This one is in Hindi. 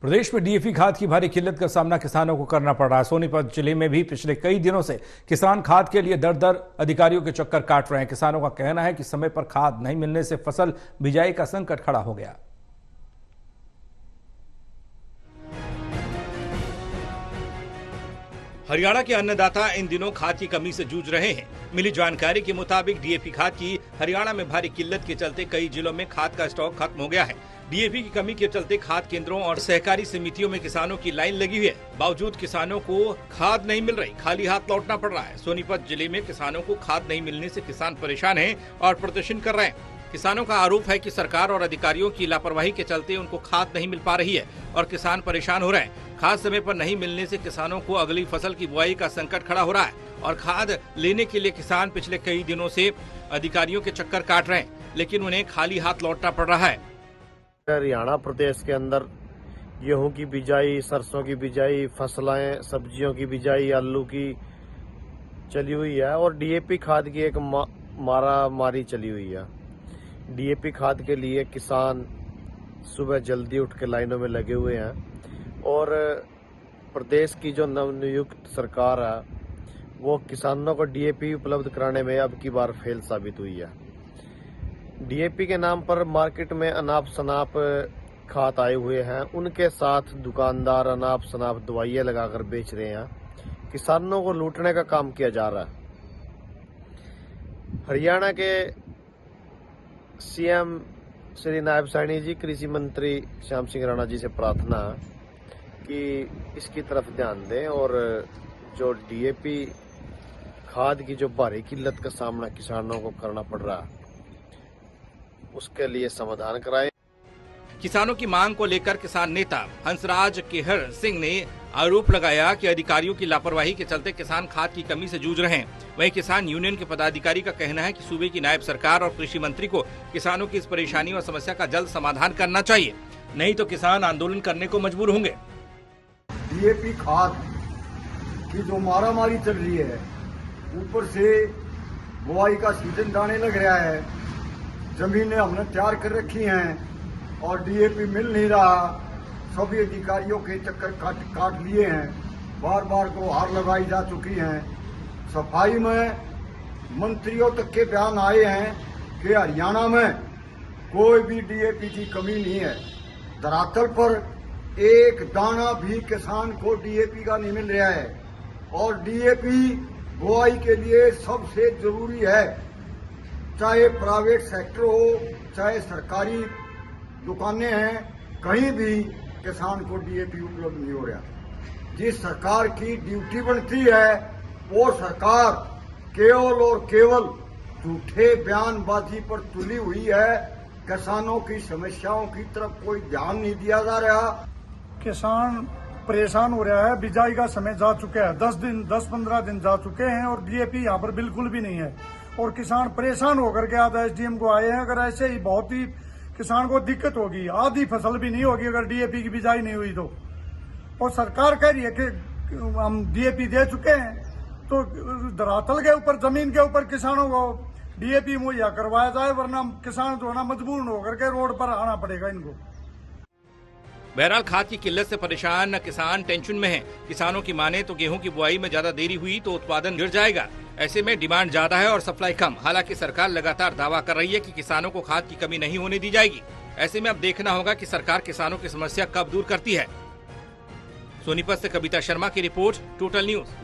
प्रदेश में डीएपी खाद की भारी किल्लत का सामना किसानों को करना पड़ रहा है। सोनीपत जिले में भी पिछले कई दिनों से किसान खाद के लिए दर दर अधिकारियों के चक्कर काट रहे हैं। किसानों का कहना है कि समय पर खाद नहीं मिलने से फसल बिजाई का संकट खड़ा हो गया। हरियाणा के अन्नदाता इन दिनों खाद की कमी से जूझ रहे हैं। मिली जानकारी के मुताबिक डीएपी खाद की हरियाणा में भारी किल्लत के चलते कई जिलों में खाद का स्टॉक खत्म हो गया है। डीएपी की कमी के चलते खाद केंद्रों और सहकारी समितियों में किसानों की लाइन लगी हुई है। बावजूद किसानों को खाद नहीं मिल रही, खाली हाथ लौटना पड़ रहा है। सोनीपत जिले में किसानों को खाद नहीं मिलने से किसान परेशान हैं और प्रदर्शन कर रहे हैं। किसानों का आरोप है कि सरकार और अधिकारियों की लापरवाही के चलते उनको खाद नहीं मिल पा रही है और किसान परेशान हो रहे हैं। खाद समय पर नहीं मिलने से किसानों को अगली फसल की बुआई का संकट खड़ा हो रहा है और खाद लेने के लिए किसान पिछले कई दिनों से अधिकारियों के चक्कर काट रहे हैं, लेकिन उन्हें खाली हाथ लौटना पड़ रहा है। हरियाणा प्रदेश के अंदर गेहूं की बिजाई, सरसों की बिजाई, फसलें, सब्जियों की बिजाई, आलू की चली हुई है और डीएपी खाद की एक मारामारी चली हुई है। डीएपी खाद के लिए किसान सुबह जल्दी उठ के लाइनों में लगे हुए हैं और प्रदेश की जो नवनियुक्त सरकार है वो किसानों को डीएपी उपलब्ध कराने में अब की बार फेल साबित हुई है। डीएपी के नाम पर मार्केट में अनाप शनाप खाद आए हुए हैं, उनके साथ दुकानदार अनाप शनाप दवाइयां लगाकर बेच रहे हैं। किसानों को लूटने का काम किया जा रहा है। हरियाणा के सीएम श्री नायब सैनी जी, कृषि मंत्री श्याम सिंह राणा जी से प्रार्थना कि इसकी तरफ ध्यान दें और जो डीएपी खाद की जो भारी किल्लत का सामना किसानों को करना पड़ रहा है उसके लिए समाधान कराएं। किसानों की मांग को लेकर किसान नेता हंसराज केहर सिंह ने आरोप लगाया कि अधिकारियों की लापरवाही के चलते किसान खाद की कमी से जूझ रहे हैं। वहीं किसान यूनियन के पदाधिकारी का कहना है कि सूबे की नायब सरकार और कृषि मंत्री को किसानों की इस परेशानी और समस्या का जल्द समाधान करना चाहिए, नहीं तो किसान आंदोलन करने को मजबूर होंगे। डीएपी खाद की जो मारामारी चल रही है, ऊपर से बुआई का सीजन जाने लग रहा है, जमीनें हमने तैयार कर रखी हैं और डीएपी मिल नहीं रहा। सभी अधिकारियों के चक्कर काट लिए हैं, बार बार गुहार लगाई जा चुकी हैं। सफाई में मंत्रियों तक के बयान आए हैं कि हरियाणा में कोई भी डीएपी की कमी नहीं है। धरातल पर एक दाना भी किसान को डीएपी का नहीं मिल रहा है और डीएपी बुआई के लिए सबसे जरूरी है। चाहे प्राइवेट सेक्टर हो, चाहे सरकारी दुकानें हैं, कहीं भी किसान को डीएपी उपलब्ध नहीं हो रहा। जिस सरकार की ड्यूटी बनती है वो सरकार केवल और केवल झूठे बयानबाजी पर तुली हुई है। किसानों की समस्याओं की तरफ कोई ध्यान नहीं दिया जा रहा। किसान परेशान हो रहा है। बिजाई का समय जा चुका है, 10-15 दिन जा चुके हैं और डीएपी यहाँ पर बिल्कुल भी नहीं है और किसान परेशान होकर के आज एसडीएम को आए हैं। अगर ऐसे ही बहुत ही किसान को दिक्कत होगी, आधी फसल भी नहीं होगी अगर डीएपी की बिजाई नहीं हुई तो। और सरकार कह रही है कि हम डीएपी दे चुके हैं, तो धरातल के ऊपर, जमीन के ऊपर किसानों को डीएपी मुहैया करवाया जाए, वरना किसान जो है ना मजबूर होकर के रोड पर आना पड़ेगा इनको। बहरहाल खाद की किल्लत से परेशान किसान टेंशन में हैं। किसानों की माने तो गेहूं की बुआई में ज्यादा देरी हुई तो उत्पादन गिर जाएगा। ऐसे में डिमांड ज्यादा है और सप्लाई कम। हालांकि सरकार लगातार दावा कर रही है कि किसानों को खाद की कमी नहीं होने दी जाएगी। ऐसे में अब देखना होगा कि सरकार किसानों की समस्या कब दूर करती है। सोनीपत से कविता शर्मा की रिपोर्ट, टोटल न्यूज।